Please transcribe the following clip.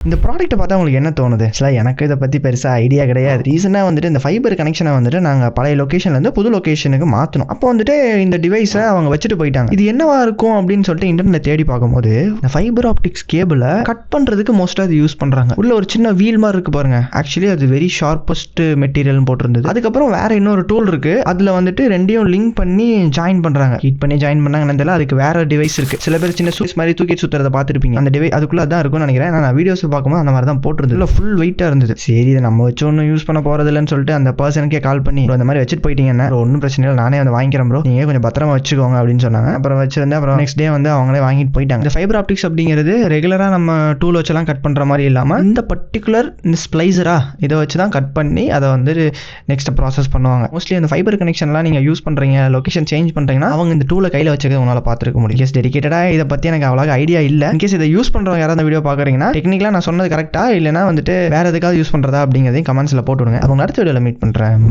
இந்த ப்ராடக்ட்டை பார்த்தா உங்களுக்கு என்ன தோணுது? ஆக்சுவலாக எனக்கு இதை பற்றி பெருசாக ஐடியா கிடையாது. ரீசனாக வந்துட்டு இந்த ஃபைபர் கனெக்ஷனை வந்துட்டு நாங்கள் பழைய லொக்கேஷன்லேருந்து புது லொக்கேஷனுக்கு மாற்றணும். அப்போ வந்துட்டு இந்த டிவைஸை அவங்க வச்சுட்டு போயிட்டாங்க. இது என்னவா இருக்கும் அப்படின்னு சொல்லிட்டு இன்டர்நெட் தேடி பார்க்கும்போது இந்த ஃபைபர் ஆப்டிக்ஸ் கேபிளை கட் பண்ணுறதுக்கு மோஸ்ட்டாக அது யூஸ் பண்ணுறாங்க. உள்ள ஒரு சின்ன வீல் மாதிரி இருக்கு பாருங்க. ஆக்சுவலி அது வெரி ஷார்பஸ்ட் மெட்டீரியல் போட்டிருந்தது. அதுக்கப்புறம் வேற இன்னொரு டூல் இருக்கு. அதில் வந்துட்டு ரெண்டையும் லிங்க் பண்ணி ஜாயின் பண்ணுறாங்க. ஹீட் பண்ணி ஜாயின் பண்ணாங்கன்னு தெரியல. அதுக்கு வேற டிவைஸ் இருக்கு. சில பேர் சின்ன சூஸ் மாதிரி தூக்கி சுற்றுறதை பார்த்துருப்பீங்க. அந்த டிவைஸ் அதுக்குள்ள தான் இருக்கும்னு நினைக்கிறேன். நான் வீடியோஸ் பார்க்கும்போது அந்த மாதிரி தான் போட்டிருந்தது. ஃபுல் வெயிட்டா இருந்தது. சரி இதை நம்ம வச்சு ஒன்றும் யூஸ் பண்ண போறது இல்லைன்னு சொல்லிட்டு அந்த பர்சனுக்கே கால் பண்ணி இந்த மாதிரி வச்சுட்டு போயிட்டீங்கன்னா ஒன்றும் பிரச்சனை இல்லை, நானே வந்து வாங்கிக்கிறேன் ப்ரோ, நீங்க கொஞ்சம் பத்திரமா வச்சுக்கோங்க அப்படின்னு சொன்னாங்க. அப்புறம் வச்சிருந்தேன். அப்புறம் நெக்ஸ்ட் டே வந்து அவங்களே வாங்கிட்டு போயிட்டாங்க. இந்த ஃபைபர் ஆப்டிக்ஸ் அப்படிங்கிறது ரெகுலரா நம்ம டூல் வச்செல்லாம் கட் பண்ற மாதிரி இல்லாம இந்த பர்டிகுலர் இந்த ஸ்ப்ளைசரா இதை வச்சு தான் கட் பண்ணி அதை வந்து நெக்ஸ்ட் ப்ராசஸ் பண்ணுவாங்க. மோஸ்ட்லி அந்த ஃபைபர் கனெக்ஷன்லாம் நீங்க யூஸ் பண்றீங்க, லொகேஷன் சேஞ்ச் பண்றீங்கன்னா அவங்க இந்த டூலை கையில வச்சுக்க உங்களால பார்த்துருக்க முடியும். கேஸ் டெடிகேட்டடா இதை பத்தி எனக்கு அவ்வளவு ஐடியா இல்லை. இன்கேஸ் இதை யூஸ் பண்றவங்க யாராவது வீடியோ பாக்குறீங்கன்னா டெக்னிக்கலா நான் சொன்னது கரெக்டா இல்லைன்னா வந்துட்டு வேற எதுக்காவது யூஸ் பண்றதா அப்படிங்கிறதையும் கமெண்ட்ஸ்ல போட்டு விடுங்க. அவங்க அடுத்த வீடியோல மீட் பண்றேன்.